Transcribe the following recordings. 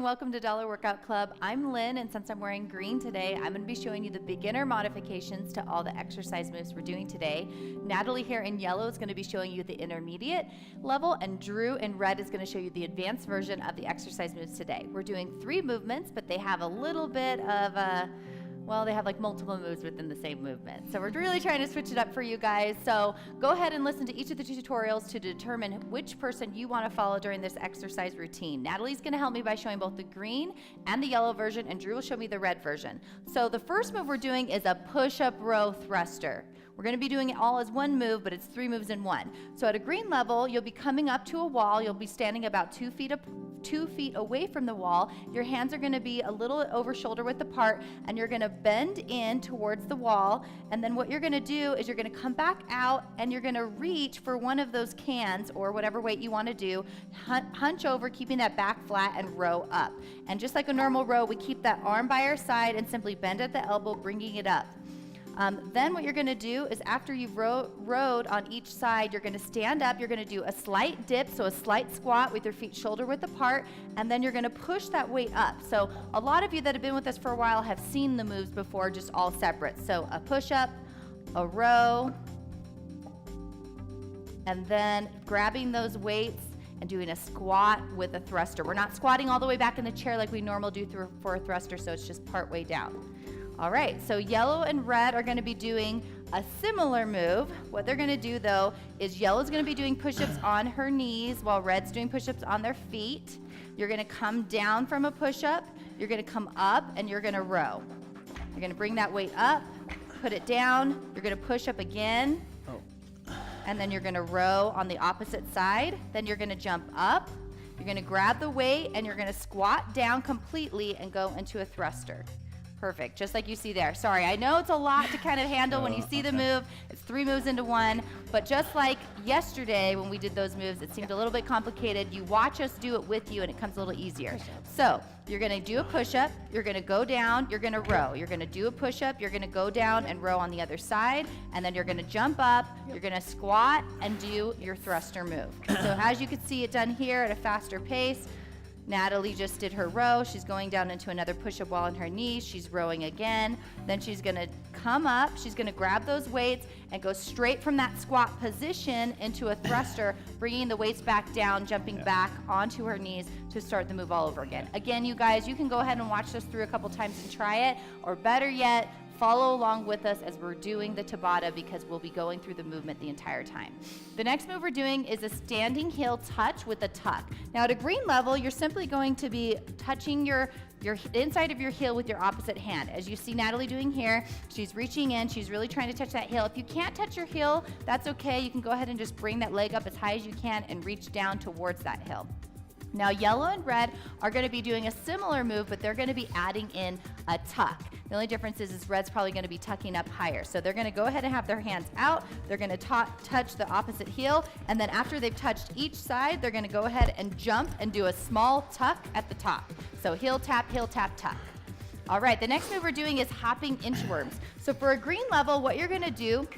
welcome to Dollar Workout Club. I'm Lynn, and since I'm wearing green today, I'm going to be showing you the beginner modifications to all the exercise moves we're doing today. Natalie here in yellow is going to be showing you the intermediate level, and Drew in red is going to show you the advanced version of the exercise moves today. We're doing 3 movements, but they have a little bit of they have like multiple moves within the same movement. So we're really trying to switch it up for you guys. So go ahead and listen to each of the tutorials to determine which person you want to follow during this exercise routine. Natalie's going to help me by showing both the green and the yellow version, and Drew will show me the red version. So the first move we're doing is a push-up row thruster. We're going to be doing it all as one move, but it's 3 moves in one. So at a green level, you'll be coming up to a wall. You'll be standing about 2 feet away from the wall. Your hands are going to be a little over shoulder width apart, and you're going to bend in towards the wall. And then what you're going to do is you're going to come back out, and you're going to reach for one of those cans or whatever weight you want to do. Hunch over, keeping that back flat, and row up. And just like a normal row, we keep that arm by our side and simply bend at the elbow, bringing it up. Then what you're going to do is after you've rowed on each side, you're going to stand up, you're going to do a slight dip, so a slight squat with your feet shoulder width apart, and then you're going to push that weight up. So a lot of you that have been with us for a while have seen the moves before, just all separate. So a push-up, a row, and then grabbing those weights and doing a squat with a thruster. We're not squatting all the way back in the chair like we normally do for a thruster, so it's just part way down. All right, so yellow and red are going to be doing a similar move. What they're going to do, though, is yellow's going to be doing push-ups on her knees while red's doing push-ups on their feet. You're going to come down from a push-up, you're going to come up, and you're going to row. You're going to bring that weight up, put it down, you're going to push up again, and then you're going to row on the opposite side. Then you're going to jump up, you're going to grab the weight, and you're going to squat down completely and go into a thruster. Perfect, just like you see there. Sorry, I know it's a lot to kind of handle when you see the move. It's 3 moves into one, but just like yesterday when we did those moves, it seemed a little bit complicated. You watch us do it with you and it comes a little easier. So you're gonna do a push-up, you're gonna go down, you're gonna row. You're gonna do a push-up, you're gonna go down and row on the other side, and then you're gonna jump up, you're gonna squat and do your thruster move. So as you can see it done here at a faster pace, Natalie just did her row. She's going down into another push-up while on her knees. She's rowing again. Then she's going to come up. She's going to grab those weights and go straight from that squat position into a thruster, bringing the weights back down, jumping back onto her knees to start the move all over again. Again, you guys, you can go ahead and watch this through a couple times and try it, or better yet, follow along with us as we're doing the Tabata, because we'll be going through the movement the entire time. The next move we're doing is a standing heel touch with a tuck. Now at a green level, you're simply going to be touching your inside of your heel with your opposite hand. As you see Natalie doing here, she's reaching in, she's really trying to touch that heel. If you can't touch your heel, that's okay. You can go ahead and just bring that leg up as high as you can and reach down towards that heel. Now yellow and red are going to be doing a similar move, but they're going to be adding in a tuck. The only difference is red's probably going to be tucking up higher. So they're going to go ahead and have their hands out. They're going to touch the opposite heel, and then after they've touched each side, they're going to go ahead and jump and do a small tuck at the top. So heel tap, tuck. All right, the next move we're doing is hopping inchworms. So for a green level, what you're going to do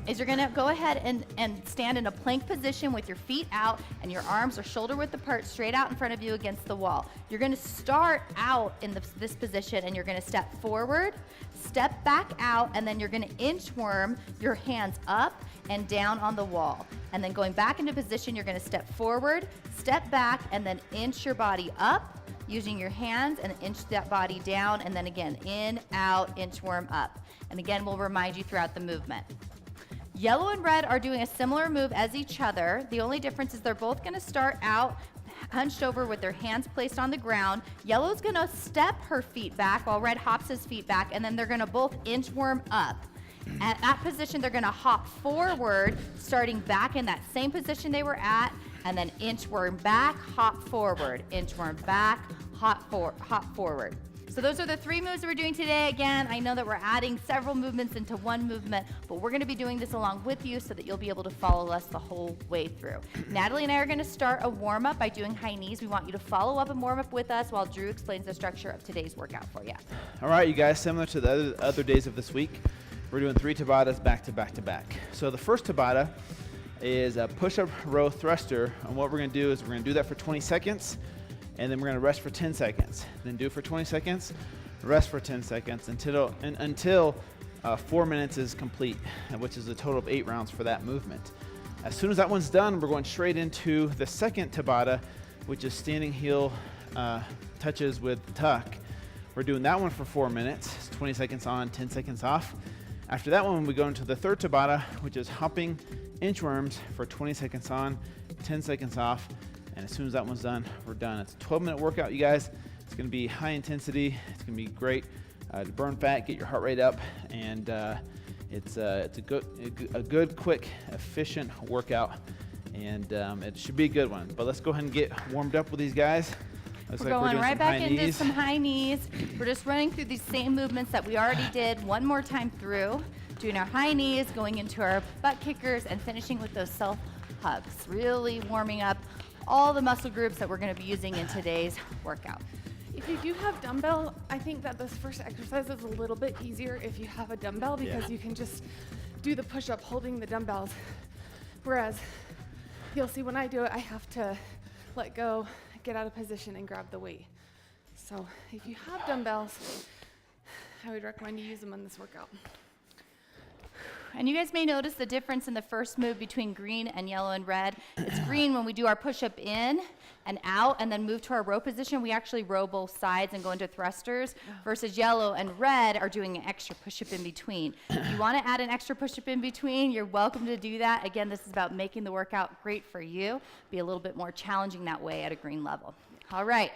is you're going to go ahead and stand in a plank position with your feet out and your arms are shoulder width apart, straight out in front of you against the wall. You're going to start out in this position, and you're going to step forward, step back out, and then you're going to inchworm your hands up and down on the wall. And then going back into position, you're going to step forward, step back, and then inch your body up using your hands, and inch that body down, and then again, in, out, inchworm up. And again, we'll remind you throughout the movement. Yellow and red are doing a similar move as each other. The only difference is they're both going to start out hunched over with their hands placed on the ground. Yellow's going to step her feet back while red hops his feet back, and then they're going to both inchworm up. At that position, they're going to hop forward, starting back in that same position they were at, and then inchworm back, hop forward, inchworm back, hop forward. So those are the 3 moves that we're doing today. Again, I know that we're adding several movements into one movement, but we're going to be doing this along with you so that you'll be able to follow us the whole way through. Natalie and I are going to start a warm-up by doing high knees. We want you to follow up and warm up with us while Drew explains the structure of today's workout for you. All right, you guys, similar to the other days of this week, we're doing 3 Tabatas back to back to back. So the first Tabata is a push-up row thruster, and what we're going to do is we're going to do that for 20 seconds. and then we're going to rest for 10 seconds. Then do it for 20 seconds, rest for 10 seconds until 4 minutes is complete, which is a total of 8 rounds for that movement. As soon as that one's done, we're going straight into the second Tabata, which is standing heel touches with tuck. We're doing that one for 4 minutes. It's 20 seconds on, 10 seconds off. After that one, we go into the third Tabata, which is hopping inchworms for 20 seconds on, 10 seconds off. And as soon as that one's done, we're done. It's a 12-minute workout, you guys. It's going to be high intensity. It's going to be great to burn fat, get your heart rate up, and it's a good, quick, efficient workout, and it should be a good one. But let's go ahead and get warmed up with these guys. Looks We're like going doing right some back high into knees. some high knees. We're just running through these same movements that we already did one more time through, doing our high knees, going into our butt kickers, and finishing with those self hugs. Really warming up all the muscle groups that we're going to be using in today's workout. If you do have dumbbell, I think that this first exercise is a little bit easier if you have a dumbbell, because you can just do the push-up holding the dumbbells. Whereas you'll see when I do it, I have to let go, get out of position, and grab the weight. So if you have dumbbells, I would recommend you use them in this workout. And you guys may notice the difference in the first move between green and yellow and red. It's green when we do our push-up in and out and then move to our row position. We actually row both sides and go into thrusters, versus yellow and red are doing an extra push-up in between. If you want to add an extra push-up in between, you're welcome to do that. Again, this is about making the workout great for you, be a little bit more challenging that way at a green level. All right.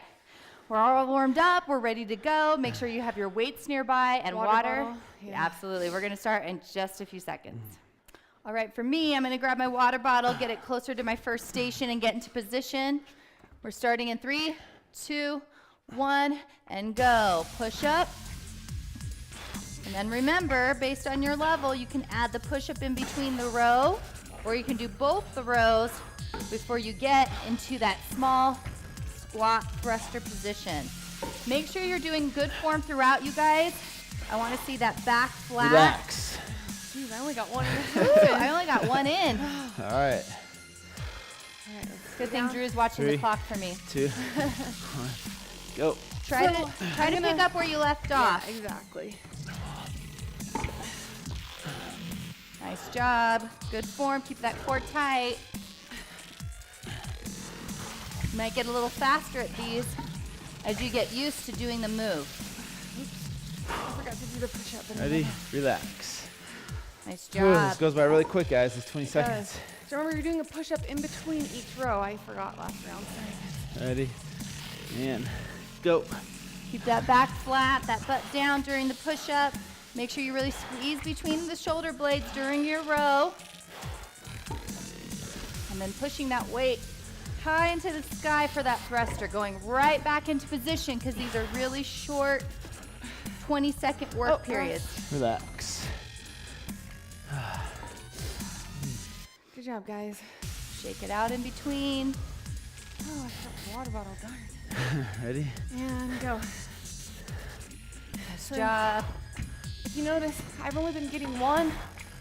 We're all warmed up. We're ready to go. Make sure you have your weights nearby and water. Bottle, Yeah, absolutely. We're going to start in just a few seconds. All right, for me, I'm going to grab my water bottle, get it closer to my first station, and get into position. We're starting in 3, 2, 1, and go. Push up. And then remember, based on your level, you can add the push-up in between the row, or you can do both the rows before you get into that small squat thruster position. Make sure you're doing good form throughout, you guys. I want to see that back flat. Relax. Jeez, I only got one. Ooh, I only got one in. All right. Good thing Drew's watching 3, the clock for me. 2, 1, go. Try to pick up where you left off. Yeah, exactly. Nice job. Good form. Keep that core tight. You might get a little faster at these as you get used to doing the move. I forgot to do the push-up. Ready? Relax. Nice Whew, job. this goes by really quick, guys. It's 20 seconds. So remember, you're doing a push-up in between each row. I forgot last round. Sorry. Ready? And go. Keep that back flat, that butt down during the push-up. Make sure you really squeeze between the shoulder blades during your row. And then pushing that weight high into the sky for that thruster, going right back into position, because these are really short 20-second work periods. Relax. Good job, guys. Shake it out in between. Oh, I forgot the water bottle. Darn. Ready? And go. Nice job. If you notice, I've only been getting 1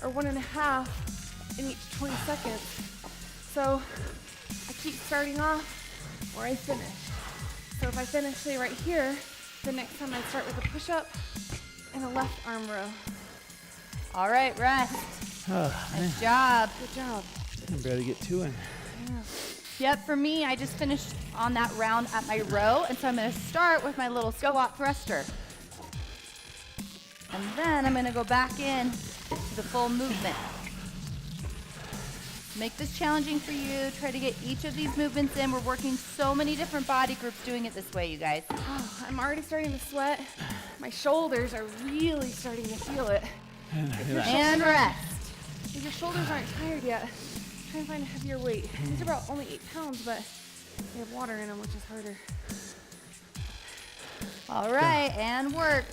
or 1.5 in each 20 seconds. So I keep starting off where I finish. So if I finish, say, right here, the next time I start with a push-up and a left arm row. All right, rest. Oh, man. Nice job. Good job. I can barely get 2 in. Yeah. Yep, for me, I just finished on that round at my row, and so I'm going to start with my little squat thruster. And then I'm going to go back in to the full movement. Make this challenging for you. Try to get each of these movements in. We're working so many different body groups doing it this way, you guys. Oh, I'm already starting to sweat. My shoulders are really starting to feel it. Relax. And rest. If your shoulders aren't tired yet, try and find a heavier weight. These are about only 8 pounds, but they have water in them, which is harder. All right, and work.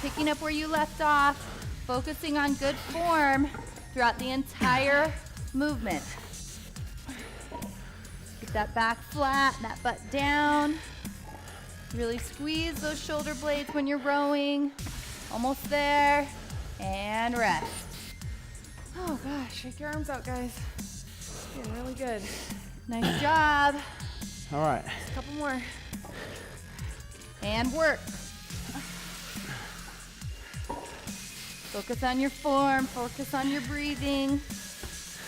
Picking up where you left off, focusing on good form throughout the entire movement. Keep that back flat and that butt down. Really squeeze those shoulder blades when you're rowing. Almost there. And rest. Oh gosh, shake your arms out, guys. Doing really good. Nice job. All right. A couple more. And work. Focus on your form, focus on your breathing.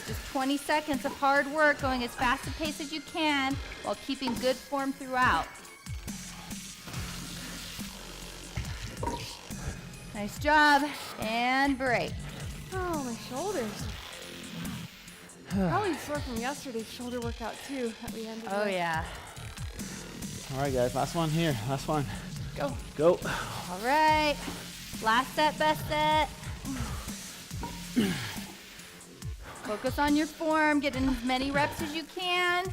Just 20 seconds of hard work, going as fast a pace as you can while keeping good form throughout. Nice job, and break. Oh, my shoulders. Probably sore from yesterday's shoulder workout too that we ended Oh with. yeah. All right, guys. Last one here. Last one. Go. Go. All right. Last set, best set. Focus on your form. Get in as many reps as you can.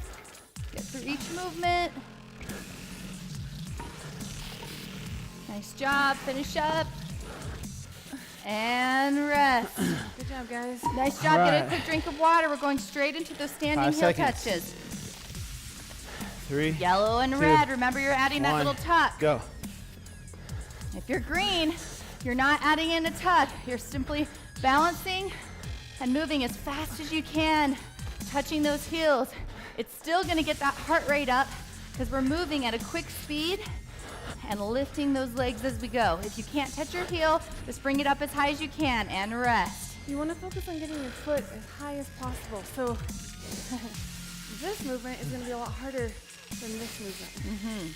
Get through each movement. Nice job. Finish up. And rest. Good job, guys. Nice job. All Get a right. quick drink of water. We're going straight into those standing 5 heel seconds. touches. 3. Yellow and 2, red. Remember, you're adding that 1. little tuck. Go. If you're green, you're not adding in a tuck. You're simply balancing and moving as fast as you can, touching those heels. It's still gonna get that heart rate up because we're moving at a quick speed and lifting those legs as we go. If you can't touch your heel, just bring it up as high as you can and rest. You want to focus on getting your foot as high as possible. So this movement is going to be a lot harder than this movement.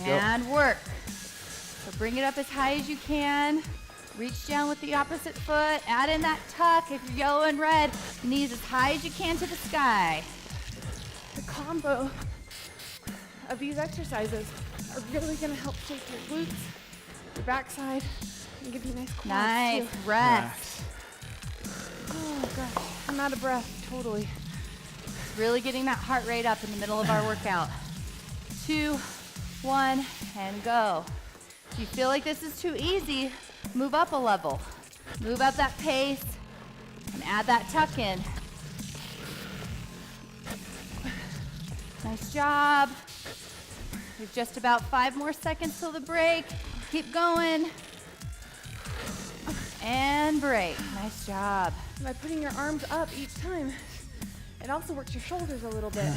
And work. So bring it up as high as you can. Reach down with the opposite foot. Add in that tuck. If you're yellow and red, knees as high as you can to the sky. The combo of these exercises are really going to help shape your glutes, your backside, and give you nice quads Nice. too. Rest. Oh gosh, I'm out of breath, totally. Really getting that heart rate up in the middle of our workout. 2, 1, and go. If you feel like this is too easy, move up a level. Move up that pace and add that tuck in. Nice job. We've just about 5 more seconds till the break. Keep going. And break. Nice job. By putting your arms up each time, it also works your shoulders a little bit,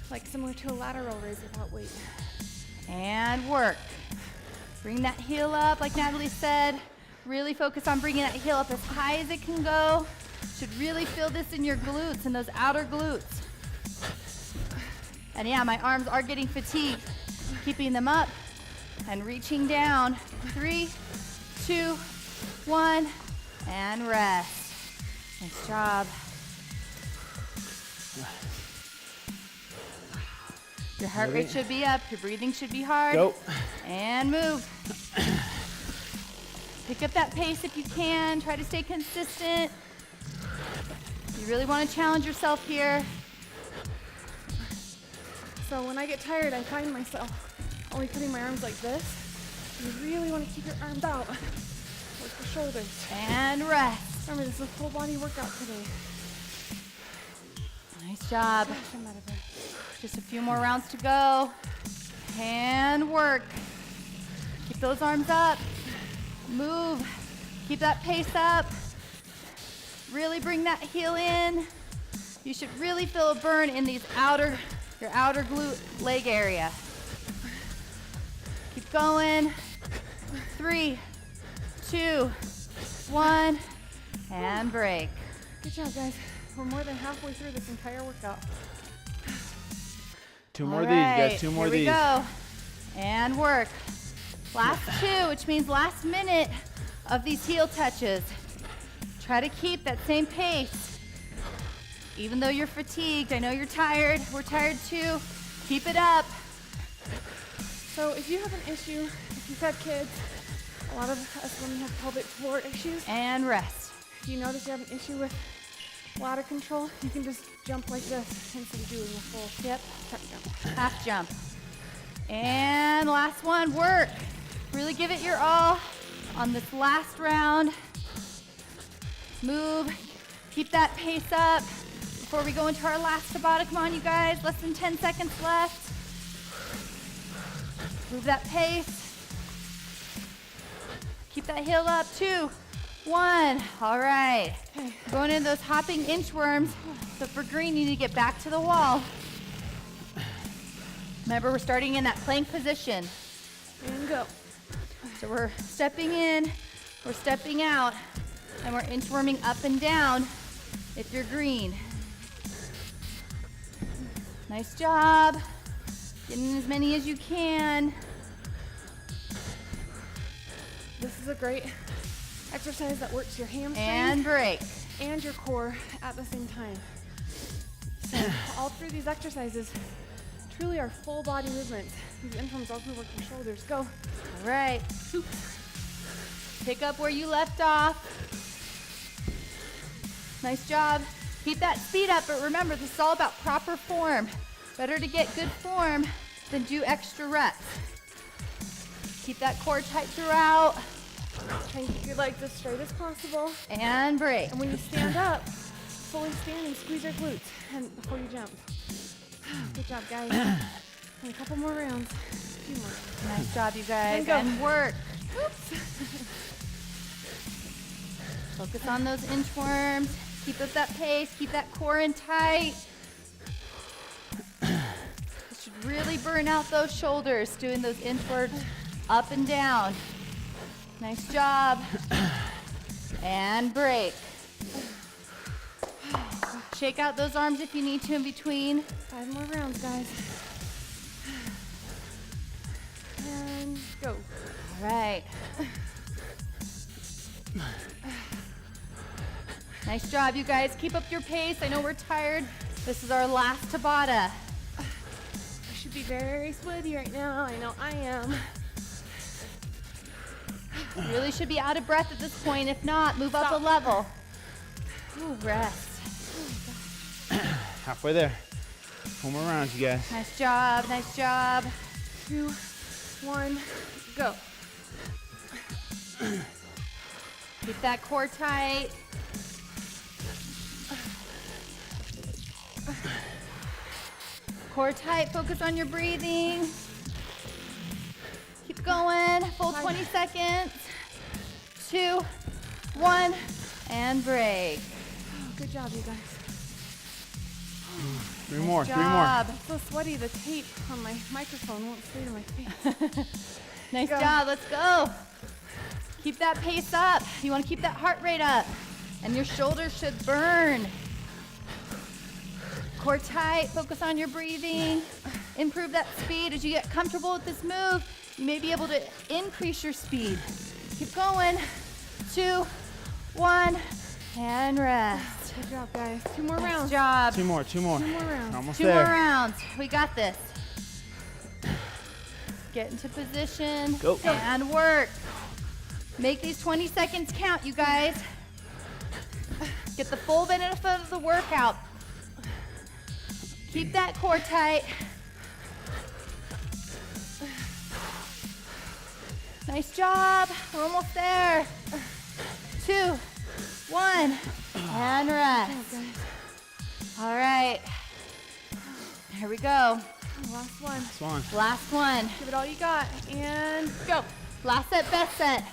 like similar to a lateral raise without weight. And work. Bring that heel up, like Natalie said. Really focus on bringing that heel up as high as it can go. Should really feel this in your glutes and those outer glutes. And yeah, my arms are getting fatigued. Keeping them up and reaching down. 3, 2, 1, and rest. Nice job. Your heart rate should be up. Your breathing should be hard. Go. And move. Pick up that pace if you can. Try to stay consistent. You really want to challenge yourself here. So when I get tired, I find myself only putting my arms like this. You really want to keep your arms out. Work the shoulders. And rest. Remember, this is a full body workout today. Nice job. Gosh, I'm out of breath. Just a few more rounds to go. And work. Keep those arms up. Move. Keep that pace up. Really bring that heel in. You should really feel a burn in these your outer glute leg area. Keep going. 3, 2, 1, and break. Good job, guys. We're more than halfway through this entire workout. 2 more All of these, right, guys. 2 more of here these. we go. And work. Last 2, which means last minute of these heel touches. Try to keep that same pace. Even though you're fatigued, I know you're tired. We're tired too. Keep it up. So if you have an issue, if you've had kids, a lot of us women have pelvic floor issues. And rest. If you notice you have an issue with bladder control, you can just jump like this instead of doing a full step jump. Half jump. And last one, work. Really give it your all on this last round. Move. Keep that pace up before we go into our last Tabata. Come on, you guys. Less than 10 seconds left. Move that pace. Keep that heel up. 2, 1. All right. Okay. Going into those hopping inchworms. So for green, you need to get back to the wall. Remember, we're starting in that plank position. And go. So we're stepping in, we're stepping out, and we're inchworming up and down if you're green. Nice job. Getting as many as you can. This is a great exercise that works your hamstrings And break. and your core at the same time. So all through these exercises truly are full body movements. These inchworms also work your shoulders. Go. All right. Pick up where you left off. Nice job. Keep that speed up, but remember, this is all about proper form. Better to get good form than do extra reps. Keep that core tight throughout. Try and keep your legs as straight as possible. And break. And when you stand up, fully standing, squeeze your glutes and before you jump. Good job, guys. And a couple more rounds. A few more. Nice job, you guys. And go. And work. Oops. Focus on those inchworms. Keep up that pace. Keep that core in tight. This should really burn out those shoulders, doing those inchworms up and down. Nice job. And break. Shake out those arms if you need to in between. 5 more rounds, guys. And go. All right. Nice job, you guys. Keep up your pace. I know we're tired. This is our last Tabata. I should be very sweaty right now. I know I am. You really should be out of breath at this point. If not, move up a level. Ooh, rest. Halfway there. 4 more rounds, you guys. Nice job, nice job. 2, 1, go. Keep that core tight. Core tight, focus on your breathing. Keep going, full 20 seconds. 2, 1, and break. Good job, you guys. 3 more, 3 more. Job. I'm so sweaty, the tape on my microphone won't stay to my face. Nice Go. job, let's go. Keep that pace up. You want to keep that heart rate up. And your shoulders should burn. Core tight, focus on your breathing. Improve that speed. As you get comfortable with this move, you may be able to increase your speed. Keep going. 2, 1, and rest. Good job, guys. 2 more Nice rounds. job. 2 more, 2 more. 2 more rounds. Almost 2 there. more rounds. We got this. Get into position Go. and work. Make these 20 seconds count, you guys. Get the full benefit of the workout. Keep that core tight. Nice job. We're almost there. 2, 1, and rest. All right. Here we go. Last one. Last one. Last one. Give it all you got. And go. Last set, best set.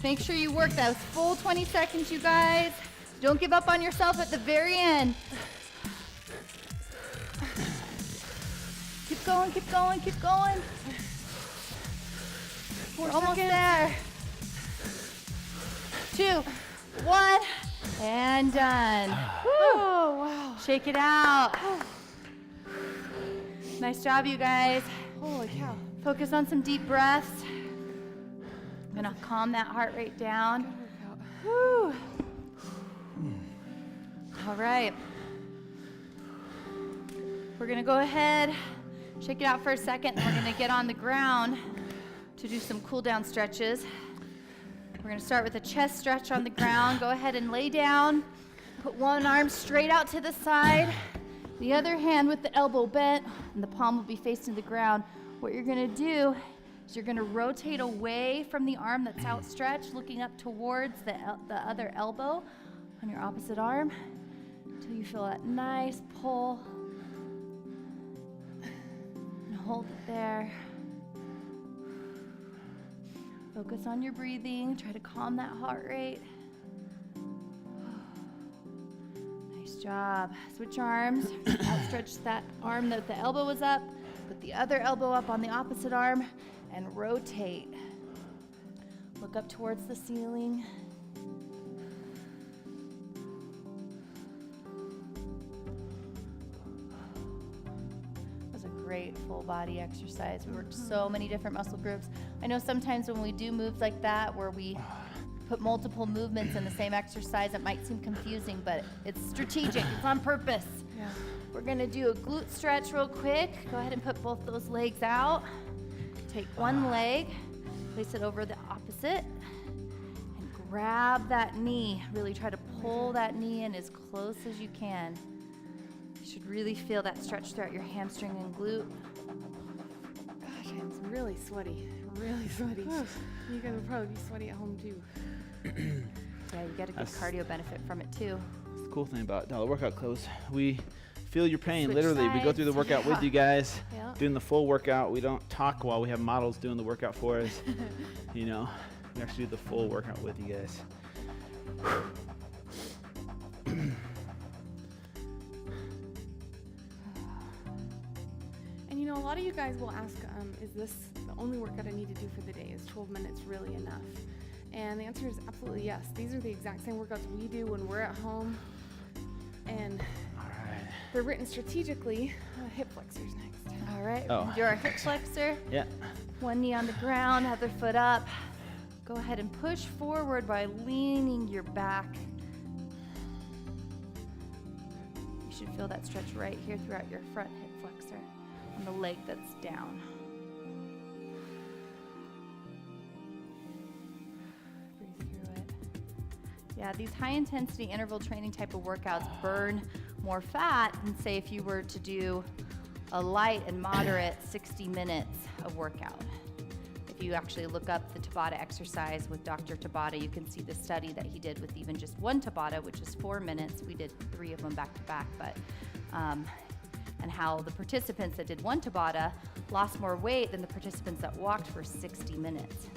Make sure you work those full 20 seconds, you guys. Don't give up on yourself at the very end. Keep going, keep going, keep going. We're almost there. 2, 1, and done. Oh, wow. Shake it out. Nice job, you guys. Holy cow. Focus on some deep breaths. I'm gonna calm that heart rate down. Good workout. Woo. All right. We're gonna go ahead, shake it out for a second, and we're gonna get on the ground to do some cool down stretches. We're gonna start with a chest stretch on the ground. Go ahead and lay down. Put one arm straight out to the side, the other hand with the elbow bent, and the palm will be facing the ground. What you're gonna do is you're gonna rotate away from the arm that's outstretched, looking up towards the other elbow on your opposite arm until you feel that nice pull. And hold it there. Focus on your breathing. Try to calm that heart rate. Nice job. Switch arms. Outstretch that arm that the elbow was up. Put the other elbow up on the opposite arm and rotate. Look up towards the ceiling. That was a great full body exercise. We worked so many different muscle groups. I know sometimes when we do moves like that, where we put multiple movements in the same exercise, it might seem confusing, but it's strategic. It's on purpose. Yeah. We're gonna do a glute stretch real quick. Go ahead and put both those legs out. Take one leg, place it over the opposite, and grab that knee. Really try to pull that knee in as close as you can. You should really feel that stretch throughout your hamstring and glute. Gosh, I'm really sweaty. Really sweaty. You guys would probably be sweaty at home too. Yeah, you get a good cardio benefit from it too. That's the cool thing about dollar workout clothes. We feel your pain. Switch Literally, we go through the sides. workout with you guys, Yeah. doing the full workout. We don't talk while we have models doing the workout for us. You know, we actually do the full workout with you guys. And you know, a lot of you guys will ask, is this the only workout I need to do for the day? Is 12 minutes really enough? And the answer is absolutely yes. These are the exact same workouts we do when we're at home. And they're written strategically. Hip flexors next. All right, Oh. we're gonna do our hip flexor. Yeah. One knee on the ground, other foot up. Go ahead and push forward by leaning your back. You should feel that stretch right here throughout your front hip flexor on the leg that's down. Breathe through it. Yeah, these high intensity interval training type of workouts burn more fat than say if you were to do a light and moderate 60 minutes of workout. If you actually look up the Tabata exercise with Dr. Tabata, you can see the study that he did with even just one Tabata, which is 4 minutes. We did 3 of them back to back, but and how the participants that did one Tabata lost more weight than the participants that walked for 60 minutes.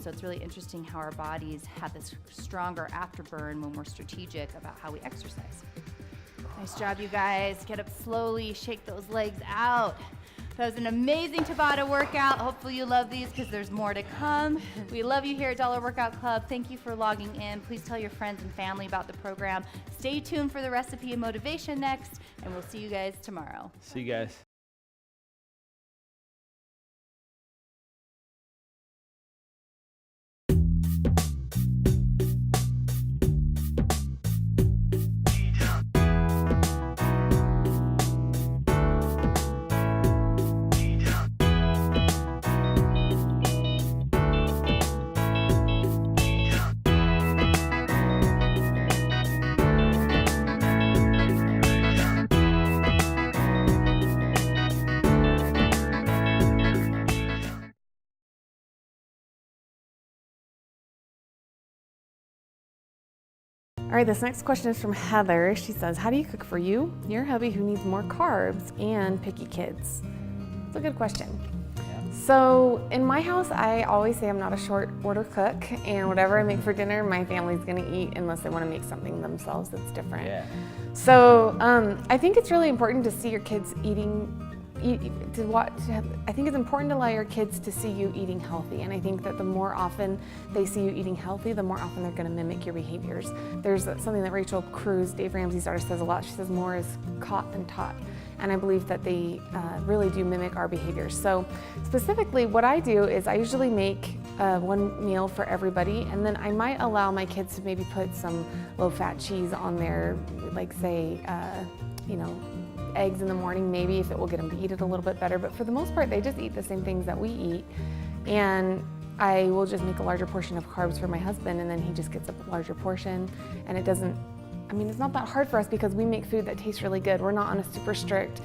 So it's really interesting how our bodies have this stronger afterburn when we're strategic about how we exercise. Nice job, you guys. Get up slowly, shake those legs out. That was an amazing Tabata workout. Hopefully you love these because there's more to come. We love you here at Dollar Workout Club. Thank you for logging in. Please tell your friends and family about the program. Stay tuned for the recipe and motivation next, and we'll see you guys tomorrow. See you guys. All right, this next question is from Heather. She says, how do you cook for you, your hubby who needs more carbs, and picky kids? It's a good question. So in my house, I always say I'm not a short order cook, and whatever I make for dinner, my family's gonna eat unless they wanna make something themselves that's different. Yeah. So I think it's really important to see your kids eating, I think it's important to allow your kids to see you eating healthy, and I think that the more often they see you eating healthy, the more often they're going to mimic your behaviors. There's something that Rachel Cruz, Dave Ramsey's daughter, says a lot. She says more is caught than taught, and I believe that they really do mimic our behaviors. So specifically what I do is I usually make one meal for everybody, and then I might allow my kids to maybe put some low-fat cheese on there, like say, eggs in the morning, maybe, if it will get them to eat it a little bit better. But for the most part, they just eat the same things that we eat. And I will just make a larger portion of carbs for my husband, and then he just gets a larger portion. And it's not that hard for us because we make food that tastes really good. We're not on a super strict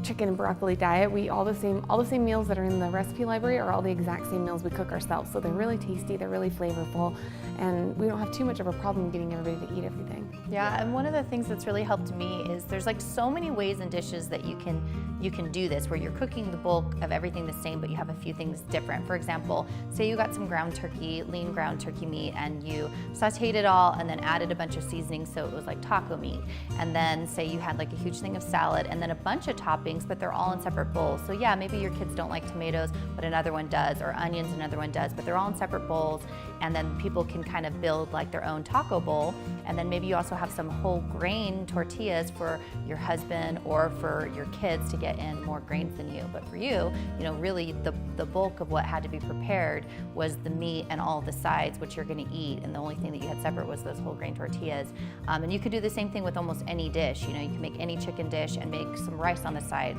chicken and broccoli diet. We eat all the same meals that are in the recipe library are all the exact same meals we cook ourselves. So they're really tasty, they're really flavorful, and we don't have too much of a problem getting everybody to eat everything. Yeah, and one of the things that's really helped me is there's like so many ways and dishes that you can do this, where you're cooking the bulk of everything the same, but you have a few things different. For example, say you got some ground turkey, lean ground turkey meat, and you sauteed it all and then added a bunch of seasonings so it was like taco meat. And then say you had like a huge thing of salad and then a bunch of toppings toppings, but they're all in separate bowls. So yeah, maybe your kids don't like tomatoes, but another one does, or onions, another one does, but they're all in separate bowls, and then people can kind of build like their own taco bowl. And then maybe you also have some whole grain tortillas for your husband or for your kids to get in more grains than you. But for you, you know, really the bulk of what had to be prepared was the meat and all the sides, which you're gonna eat, and the only thing that you had separate was those whole grain tortillas. And you could do the same thing with almost any dish. You know, you can make any chicken dish and make some rice on the side,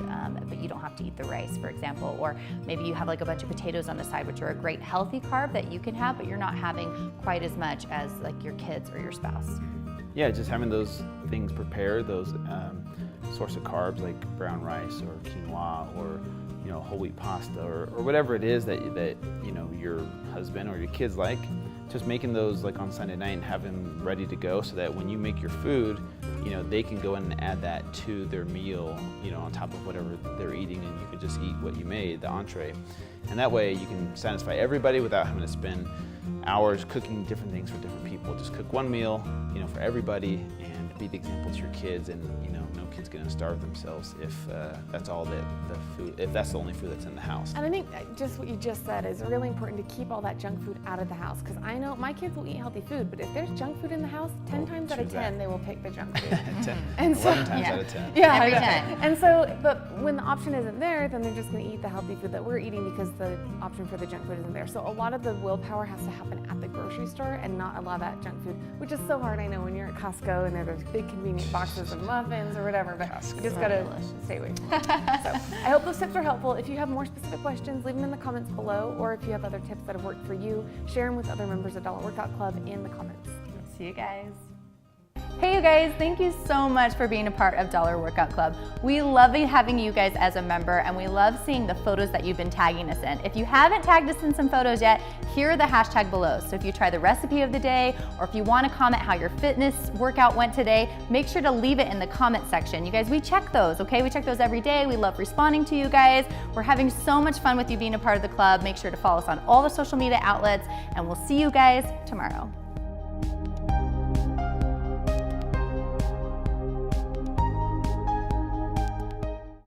but you don't have to eat the rice, for example. Or maybe you have like a bunch of potatoes on the side, which are a great healthy carb that you can have, but you're not having quite as much as like your kids or your spouse. Yeah, just having those things prepared, those source of carbs like brown rice or quinoa or, you know, whole wheat pasta or whatever it is that you know your husband or your kids like. Just making those like on Sunday night and having them ready to go, so that when you make your food, you know, they can go in and add that to their meal, you know, on top of whatever they're eating, and you can just eat what you made, the entree. And that way you can satisfy everybody without having to spend hours cooking different things for different people. Just cook one meal, you know, for everybody, and be the example to your kids. And you know, no kid's gonna starve themselves if that's all that the food, if that's the only food that's in the house. And I think just what you just said is really important to keep all that junk food out of the house, because I know my kids will eat healthy food, but if there's junk food in the house, 10 times out of 10 they will pick the junk food. 11 times out of 10. Yeah, Every time. And so, but when the option isn't there, then they're just going to eat the healthy food that we're eating because the option for the junk food isn't there. So a lot of the willpower has to happen at the grocery store and not a lot of that junk food, which is so hard. I know when you're at Costco and there's big convenient boxes of muffins or whatever, but you just got to stay away from it. So I hope those tips are helpful. If you have more specific questions, leave them in the comments below, or if you have other tips that have worked for you, share them with other members of Dollar Workout Club in the comments. See you guys. Hey you guys, thank you so much for being a part of Dollar Workout Club. We love having you guys as a member, and we love seeing the photos that you've been tagging us in. If you haven't tagged us in some photos yet, here are the hashtag below. So if you try the recipe of the day, or if you want to comment how your fitness workout went today, make sure to leave it in the comment section. You guys, we check those, okay? We check those every day. We love responding to you guys. We're having so much fun with you being a part of the club. Make sure to follow us on all the social media outlets, and we'll see you guys tomorrow.